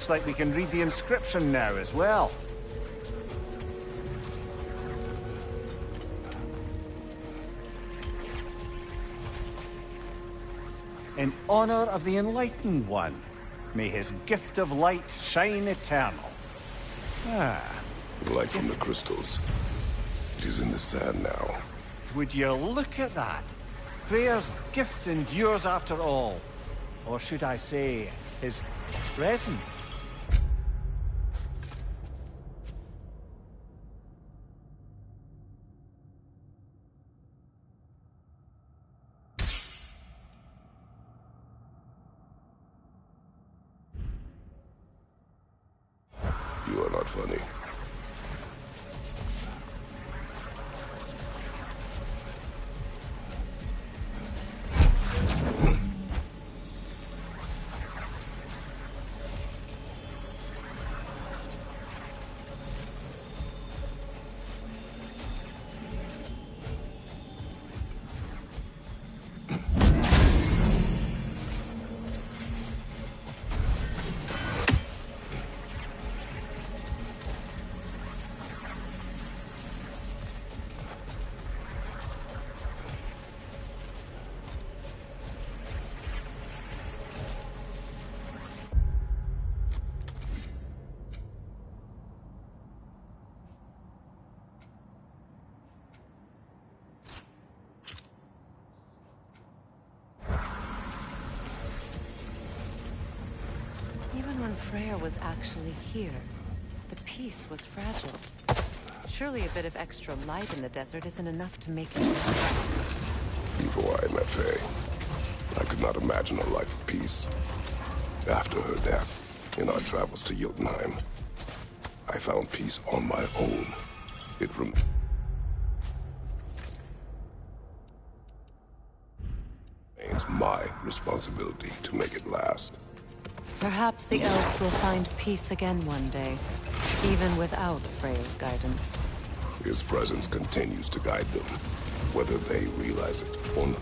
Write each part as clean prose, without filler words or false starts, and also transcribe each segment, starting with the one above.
Looks like we can read the inscription now as well. In honor of the Enlightened One, may his gift of light shine eternal. Ah. Light from the crystals. fate is in the sand now. Would you look at that? Freyr's gift endures after all. Or should I say, his presence? You are not funny. Even when Freya was actually here, the peace was fragile. Surely a bit of extra light in the desert isn't enough to make it work. Before I met Faye, I could not imagine a life of peace. After her death, in our travels to Jotunheim, I found peace on my own. It remains my responsibility to make it last. Perhaps the elves will find peace again one day, even without Freya's guidance. His presence continues to guide them, whether they realize it or not.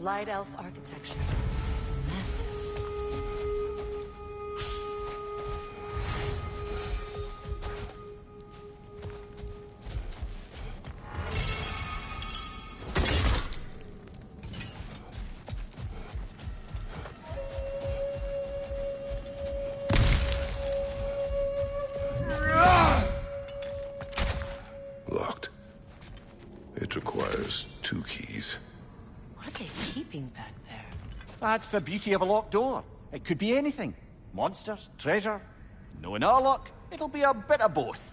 Light elf architecture is massive. Locked. It requires 2 keys. What are they keeping back there? That's the beauty of a locked door. It could be anything. Monsters, treasure. Knowing our luck, it'll be a bit of both.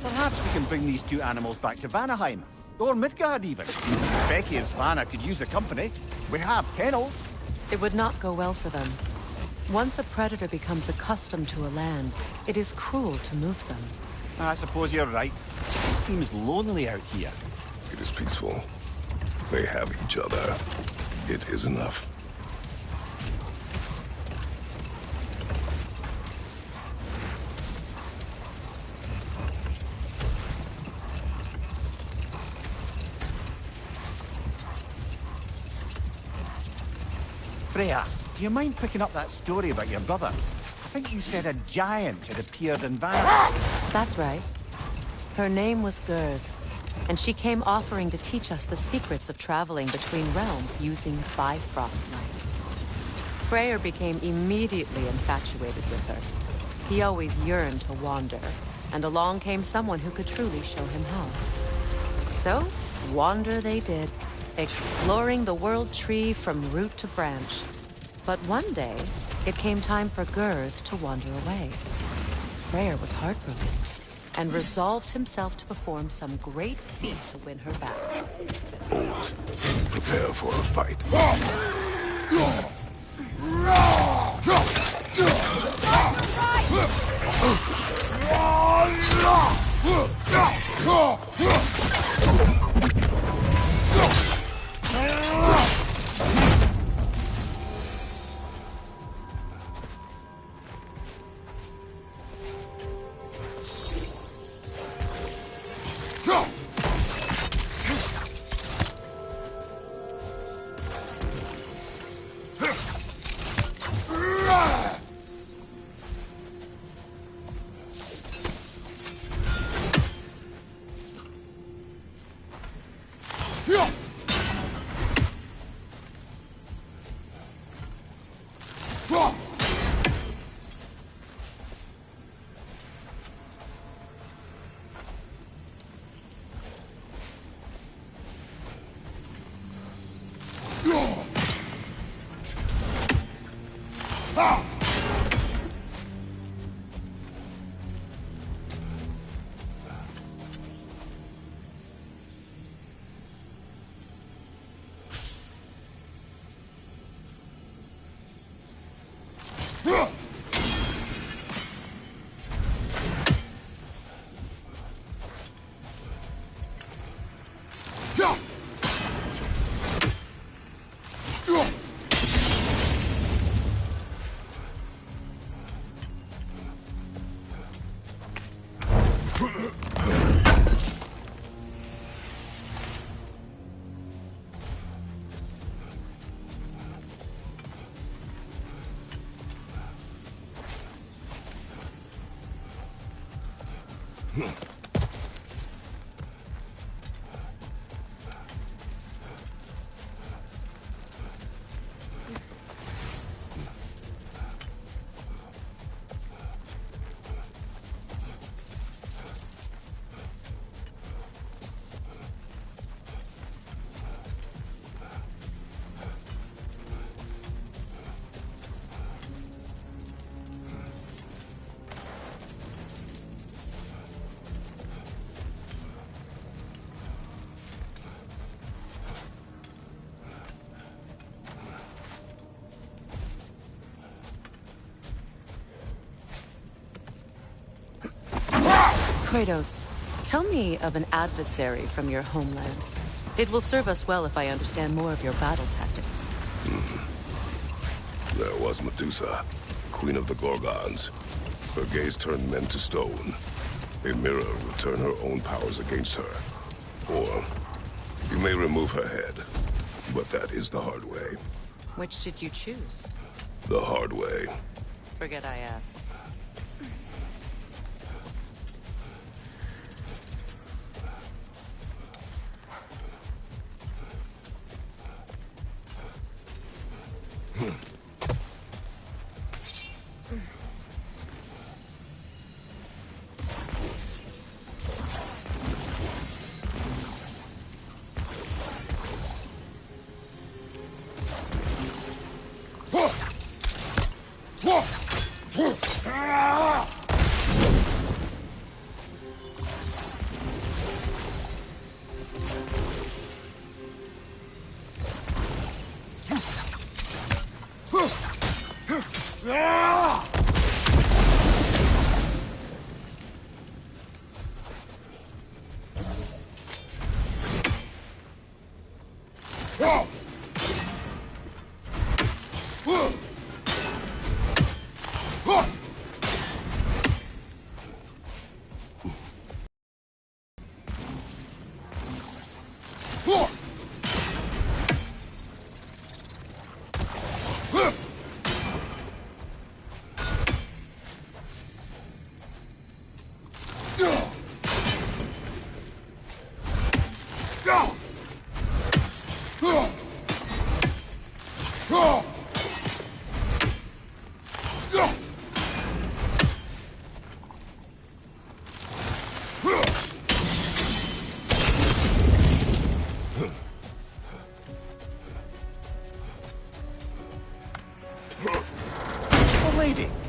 Perhaps we can bring these 2 animals back to Vanaheim. Or Midgard, even. Becky and Svanna could use the company. We have kennels. It would not go well for them. Once a predator becomes accustomed to a land, it is cruel to move them. I suppose you're right. It seems lonely out here. It is peaceful. They have each other. It is enough. Freya, do you mind picking up that story about your brother? I think you said a giant had appeared in Vanaheim. That's right. Her name was Gerd, and she came offering to teach us the secrets of traveling between realms using Bifrost light. Freyr became immediately infatuated with her. He always yearned to wander, and along came someone who could truly show him how. So, wander they did, exploring the world tree from root to branch. But one day, it came time for Gerd to wander away. Freyr was heartbroken, and resolved himself to perform some great feat to win her back. Old. Prepare for a fight. Kratos, tell me of an adversary from your homeland. It will serve us well if I understand more of your battle tactics. There was Medusa, queen of the Gorgons. Her gaze turned men to stone. A mirror would turn her own powers against her. Or, you may remove her head, but that is the hard way. Which did you choose? The hard way. Forget I asked.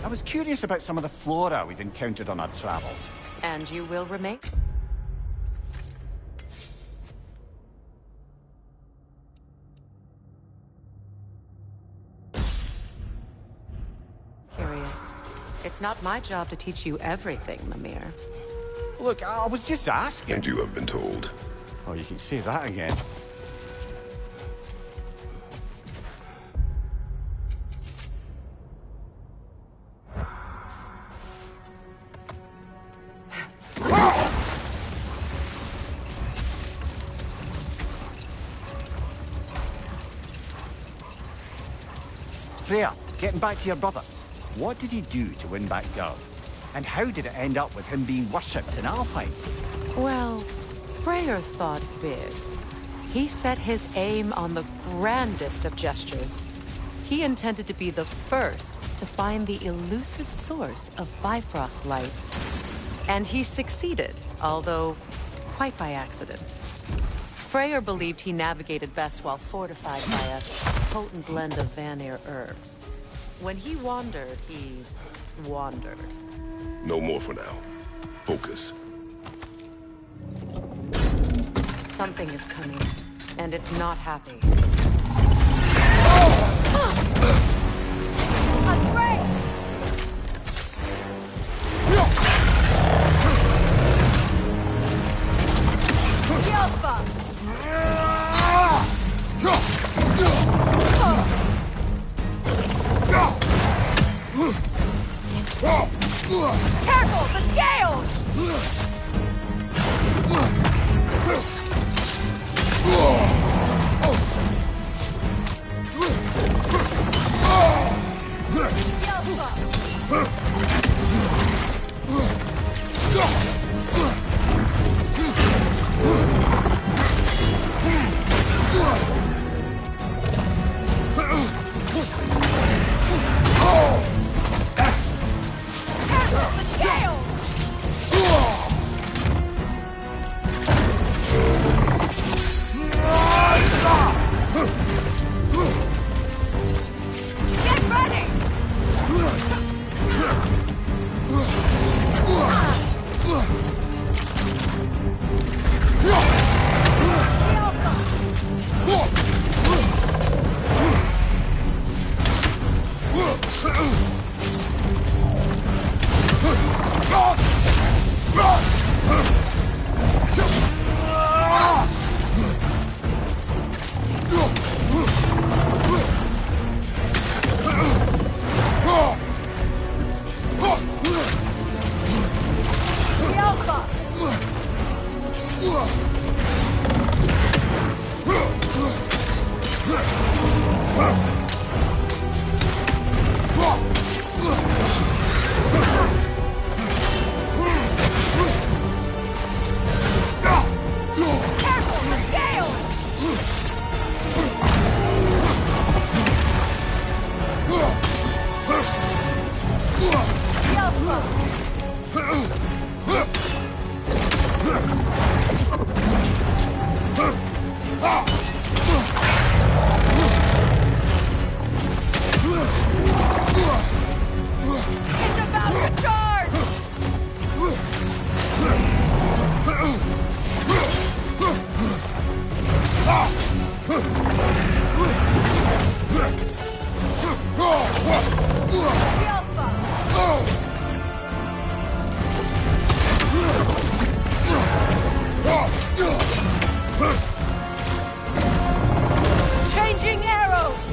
I was curious about some of the flora we've encountered on our travels. And you will remain? Curious. It's not my job to teach you everything, Mimir. Look, I was just asking. And you have been told. Oh, you can say that again. Freya, getting back to your brother. What did he do to win back Gerd? And how did it end up with him being worshipped in Alfheim? Well, Freyr thought big. He set his aim on the grandest of gestures. He intended to be the first to find the elusive source of Bifrost light. And he succeeded, although quite by accident. Freyr believed he navigated best while fortified by a potent blend of Vanir herbs. When he wandered, he wandered. No more for now. Focus. Something is coming, and it's not happy. Careful, the scales! Changing arrows!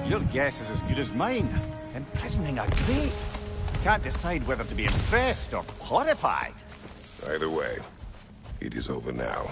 Your guess is as good as mine. Imprisoning a great. Can't decide whether to be impressed or horrified. Either way, it is over now.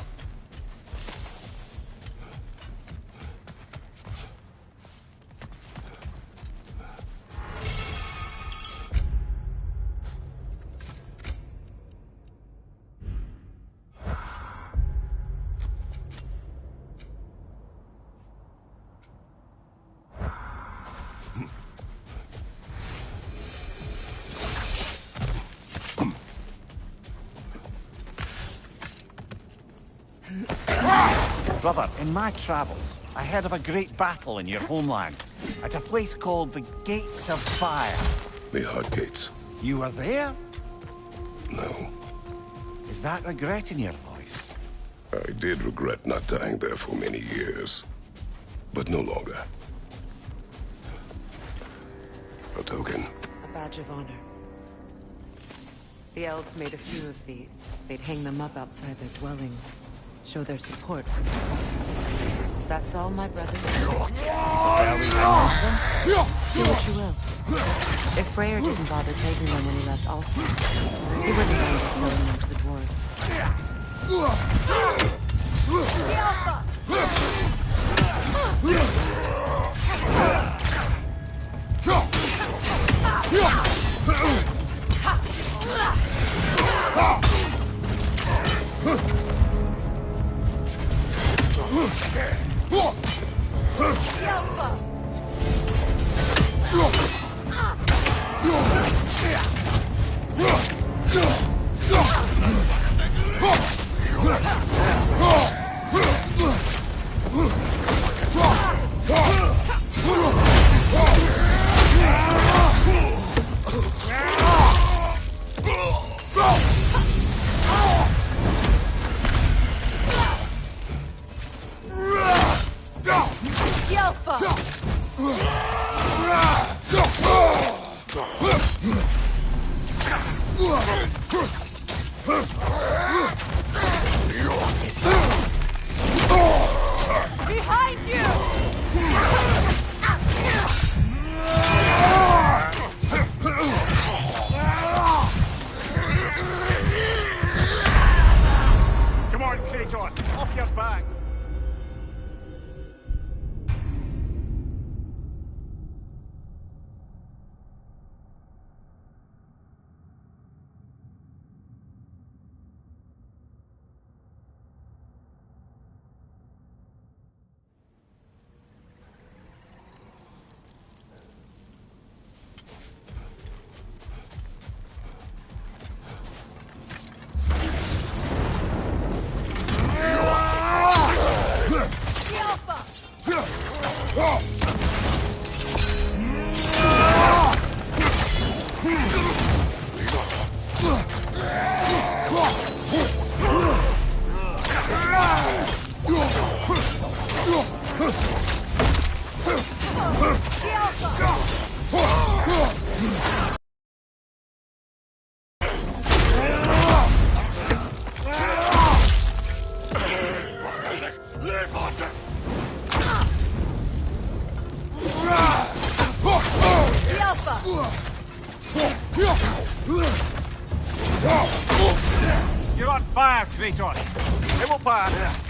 Brother, in my travels, I heard of a great battle in your homeland, at a place called the Gates of Fire. The Hut Gates. You were there? No. Is that regret in your voice? I did regret not dying there for many years, but no longer. A token. A badge of honor. The elves made a few of these. They'd hang them up outside their dwellings. Show their support for me. That's all, my brothers. Do what you will. If Freyr didn't bother taking them when he left Alfheim, he wouldn't mind us selling them to the Dwarves. You're on fire, Kratos! It will pass!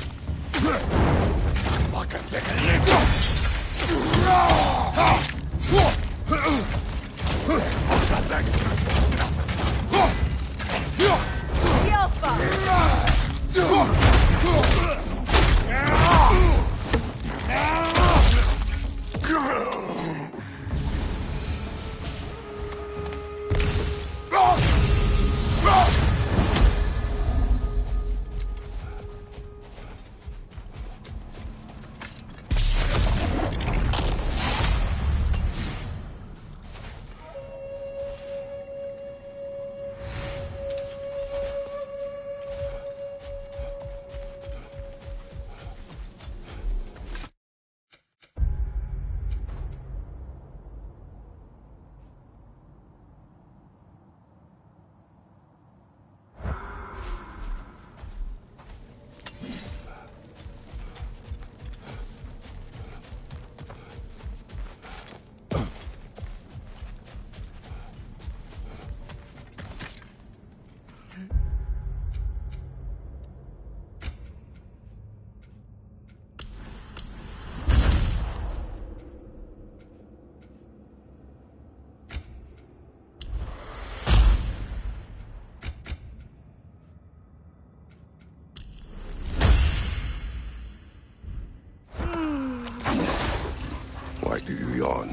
Why do you yawn?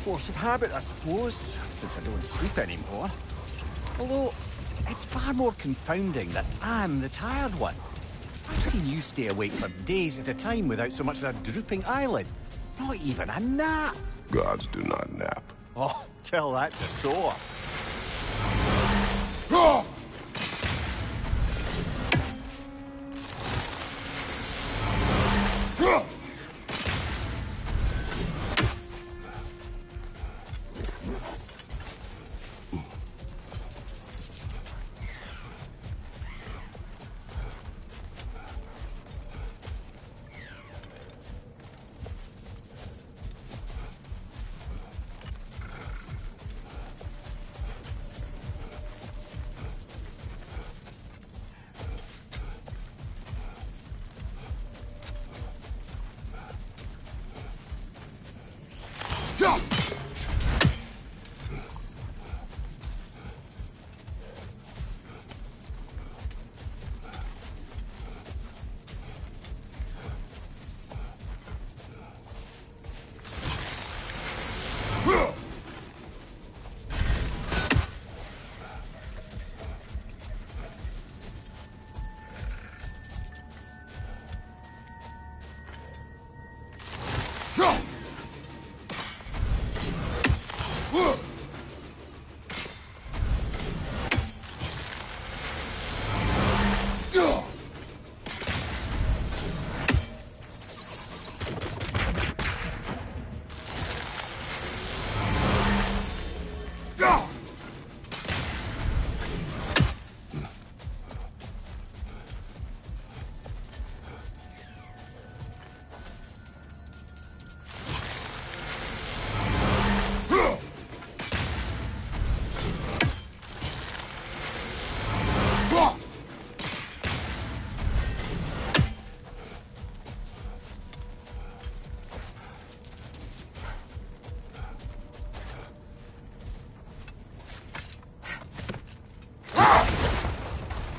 Force of habit, I suppose, since I don't sleep anymore. Although, it's far more confounding that I'm the tired one. I've seen you stay awake for days at a time without so much as a drooping eyelid. Not even a nap. Gods do not nap. Oh, tell that to Thor.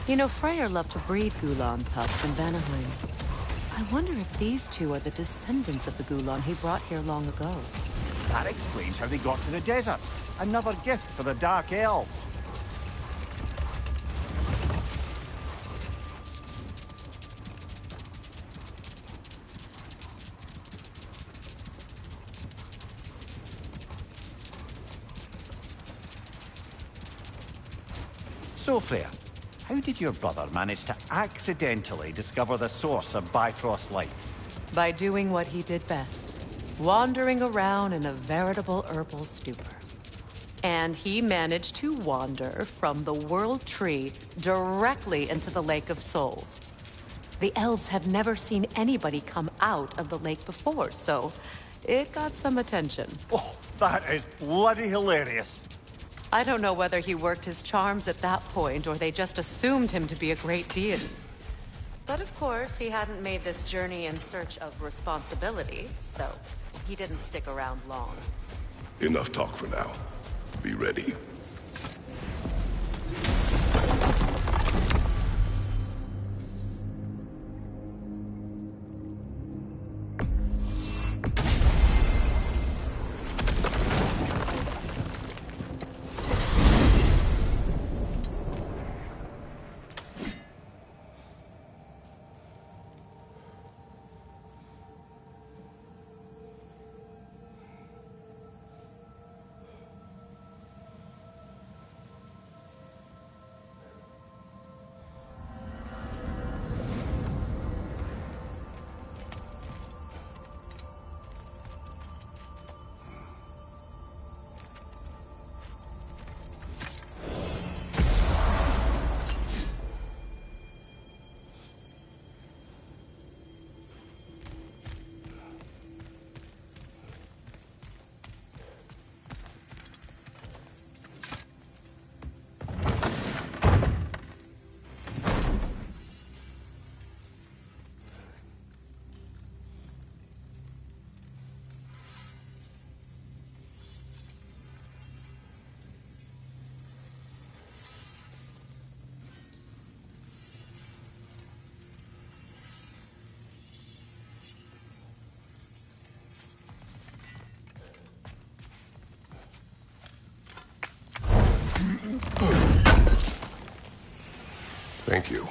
You know, Freyr loved to breed Gulan pups in Vanaheim. I wonder if these two are the descendants of the Gulan he brought here long ago. That explains how they got to the desert. Another gift for the Dark Elves. So, Freya, how did your brother manage to accidentally discover the source of Bifrost light? By doing what he did best. wandering around in a veritable herbal stupor. And he managed to wander from the World Tree directly into the Lake of Souls. The elves have never seen anybody come out of the lake before, so it got some attention. Oh, that is bloody hilarious. I don't know whether he worked his charms at that point or they just assumed him to be a great deity. But of course, he hadn't made this journey in search of responsibility, so he didn't stick around long. Enough talk for now. Be ready. Thank you.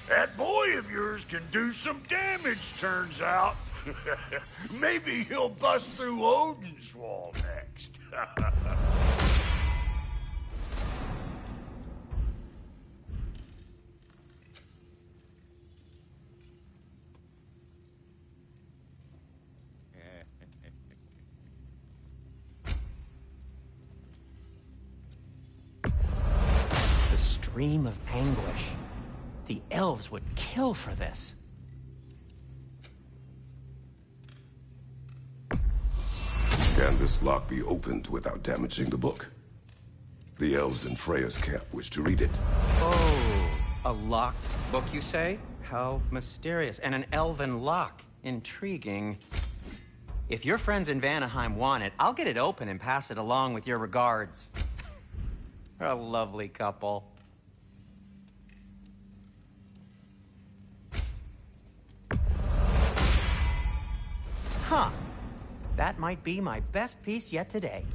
That boy of yours can do some damage, turns out. Maybe he'll bust through Odin's wall next. The stream of anguish. The elves would kill for this. Can this lock be opened without damaging the book? The elves in Freya's camp wish to read it. Oh, a locked book, you say? How mysterious. And an elven lock. Intriguing. If your friends in Vanaheim want it, I'll get it open and pass it along with your regards. A lovely couple. Huh. That might be my best piece yet today.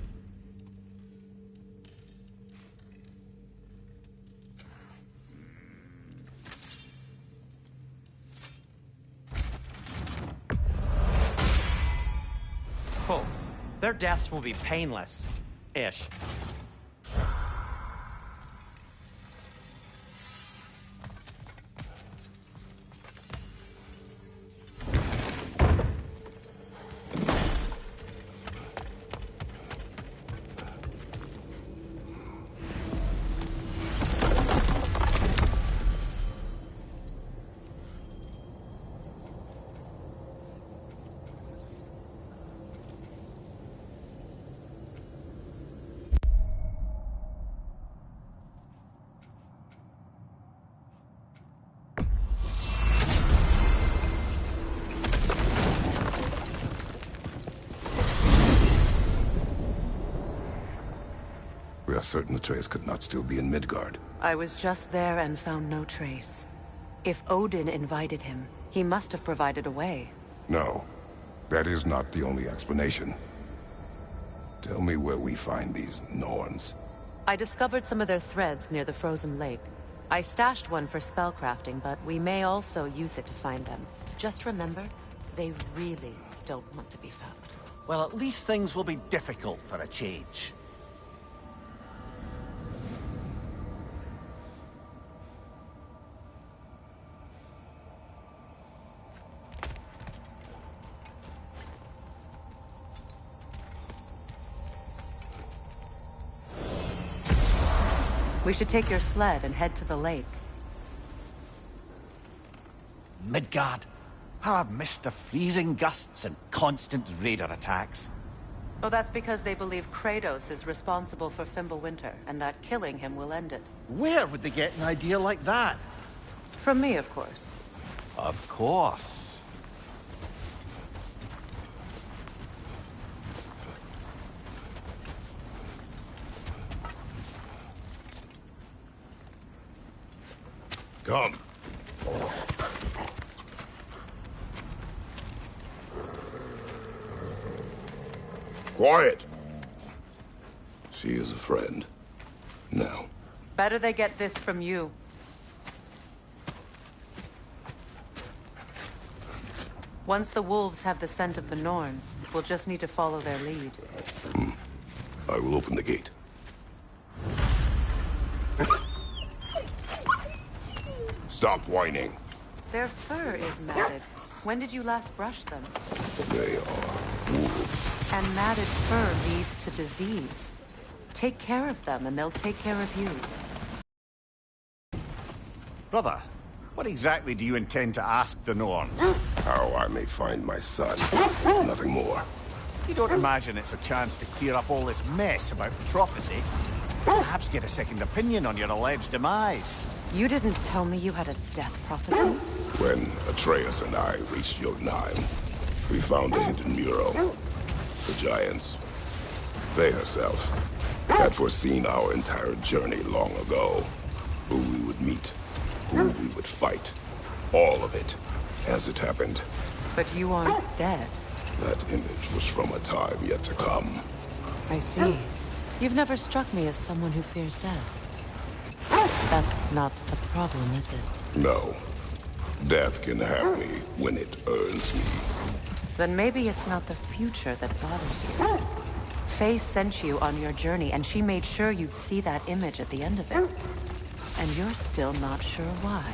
Oh, their deaths will be painless-ish. We are certain Atreus could not still be in Midgard. I was just there and found no trace. If Odin invited him, he must have provided a way. No, that is not the only explanation. Tell me where we find these Norns. I discovered some of their threads near the frozen lake. I stashed one for spellcrafting, but we may also use it to find them. Just remember, they really don't want to be found. Well, at least things will be difficult for a change. We should take your sled and head to the lake. Midgard. How I've missed the freezing gusts and constant raider attacks. Oh, that's because they believe Kratos is responsible for Fimbulwinter, and that killing him will end it. Where would they get an idea like that? From me, of course. Of course. Come. Quiet! She is a friend. Now. Better they get this from you. Once the wolves have the scent of the Norns, we'll just need to follow their lead. I will open the gate. Stop whining. Their fur is matted. When did you last brush them? They are wolves. And matted fur leads to disease. Take care of them, and they'll take care of you. Brother, what exactly do you intend to ask the Norns? How I may find my son. Nothing more. You don't imagine it's a chance to clear up all this mess about prophecy? Perhaps get a second opinion on your alleged demise. You didn't tell me you had a death prophecy? When Atreus and I reached Jotunheim, we found a hidden mural. The giants, Faye herself, had foreseen our entire journey long ago. Who we would meet, who we would fight. All of it, as it happened. But you aren't dead. That image was from a time yet to come. I see. You've never struck me as someone who fears death. That's not the problem, is it? No. Death can have me when it earns me. Then maybe it's not the future that bothers you. Faye sent you on your journey, and she made sure you'd see that image at the end of it. And you're still not sure why.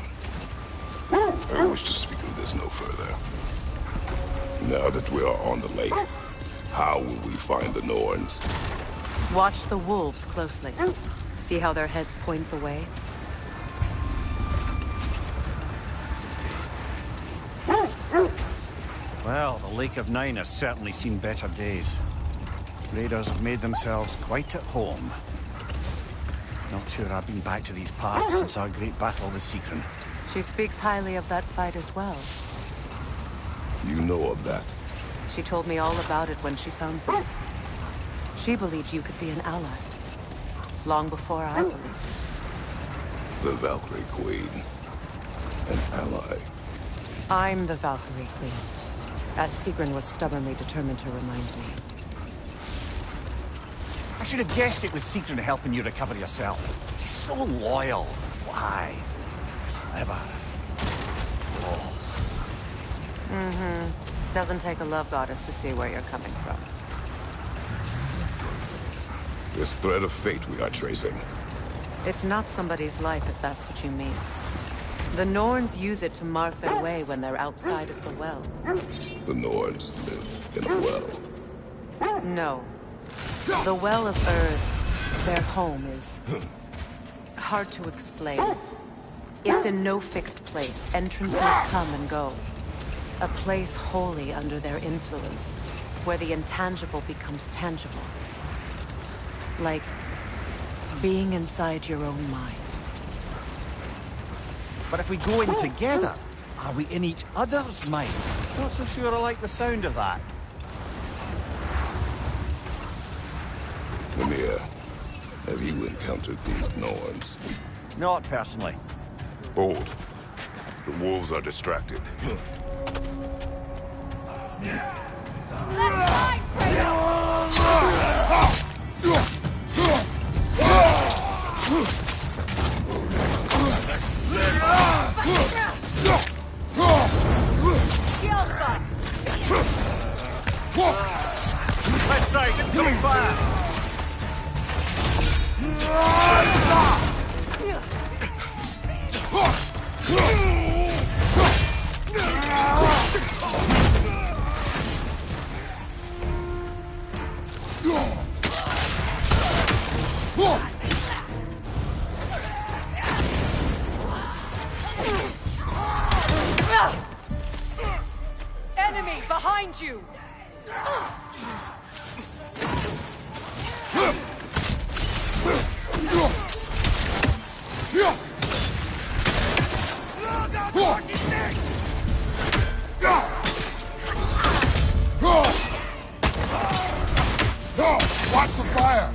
I wish to speak of this no further. Now that we are on the lake, how will we find the Norns? Watch the wolves closely. See how their heads point the way? Well, the Lake of Nine has certainly seen better days. Raiders have made themselves quite at home. Not sure I've been back to these parts since our great battle with Sigrun. She speaks highly of that fight as well. You know of that? She told me all about it when she found you. She believed you could be an ally. Long before I believed it. The Valkyrie Queen. An ally. I'm the Valkyrie Queen, as Sigrun was stubbornly determined to remind me. I should have guessed it was Sigrun helping you recover yourself. She's so loyal, wise, clever. Doesn't take a love goddess to see where you're coming from. This thread of fate we are tracing. It's not somebody's life, if that's what you mean. The Norns use it to mark their way when they're outside of the well. The Norns live in a well. No. The Well of Earth, their home, is hard to explain. It's in no fixed place. Entrances come and go. A place wholly under their influence, where the intangible becomes tangible. Like being inside your own mind. But if we go in together, are we in each other's mind? Not so sure I like the sound of that. Mimir, have you encountered these Norns? Not personally. Hold. The wolves are distracted. sight! Incoming fire! Enemy behind you! Watch the fire!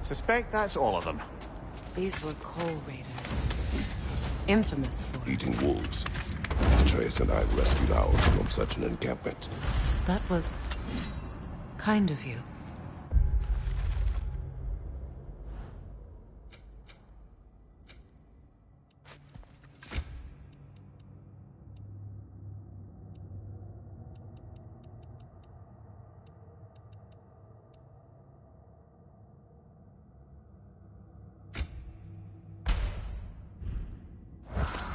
Suspect that's all of them. These were coal raiders. Infamous for... Eating wolves. Trace and I rescued ours from such an encampment. That was... kind of you.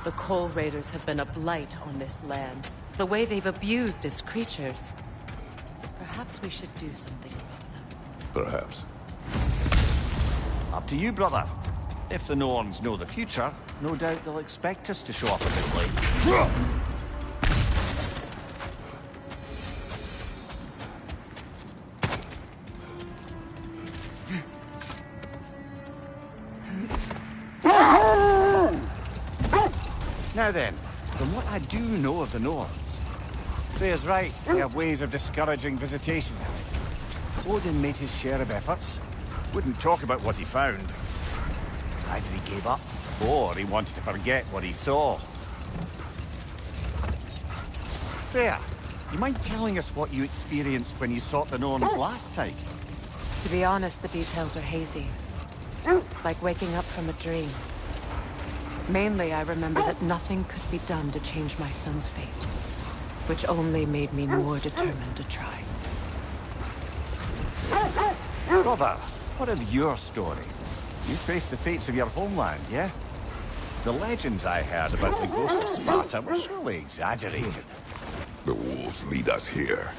The Coal Raiders have been a blight on this land. The way they've abused its creatures. Perhaps we should do something about them. Perhaps. Up to you, brother. If the Norns know the future, no doubt they'll expect us to show up a bit late. Now then, from what I do know of the Norns, Freya's right, they have ways of discouraging visitation. Odin made his share of efforts. Wouldn't talk about what he found. Either he gave up, or he wanted to forget what he saw. Freya, you mind telling us what you experienced when you sought the Norns last time? To be honest, the details are hazy. Like waking up from a dream. Mainly, I remember that nothing could be done to change my son's fate, which only made me more determined to try. Brother, what of your story? You faced the fates of your homeland, yeah? The legends I heard about the ghost of Sparta were surely exaggerated. The wolves lead us here.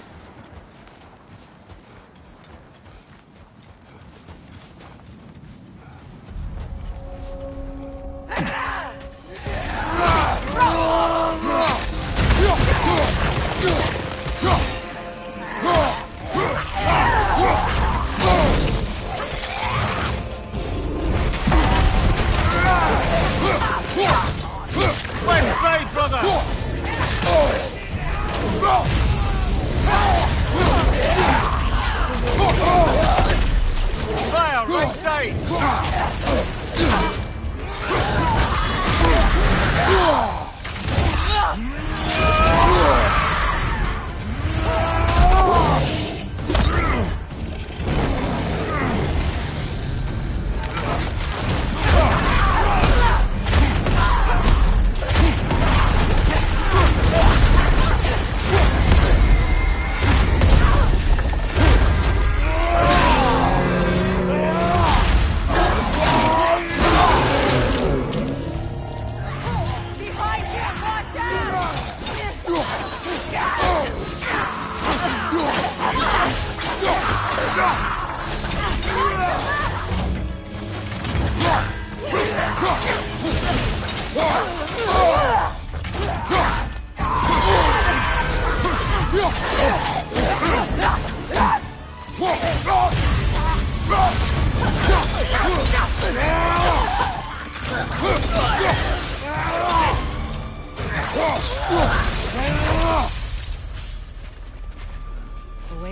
Fire, right side!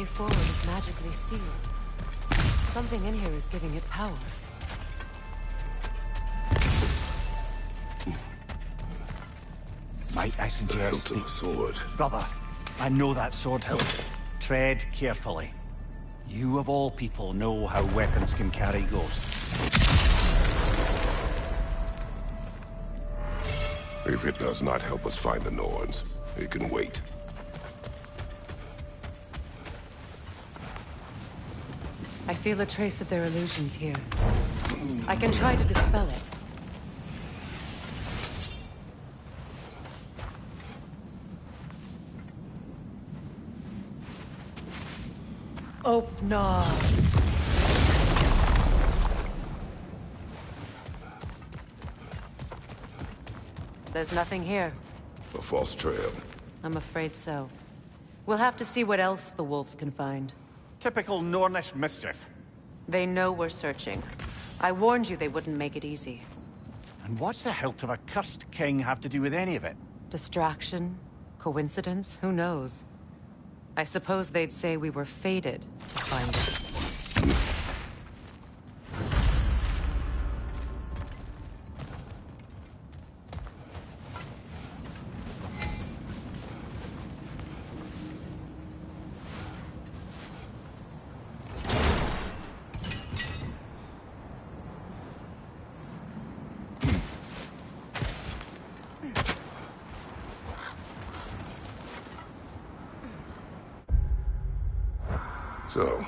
way forward is magically sealed. Something in here is giving it power. Might I The suggest... hilt of a sword. Brother, I know that sword hilt. Tread carefully. You of all people know how weapons can carry ghosts. If it does not help us find the Norns, it can wait. I feel a trace of their illusions here. I can try to dispel it. Opnar. There's nothing here. A false trail. I'm afraid so. We'll have to see what else the wolves can find. Typical Nornish mischief. They know we're searching. I warned you they wouldn't make it easy. And what's the hilt of a cursed king have to do with any of it? Distraction? Coincidence? Who knows? I suppose they'd say we were fated to find it. So,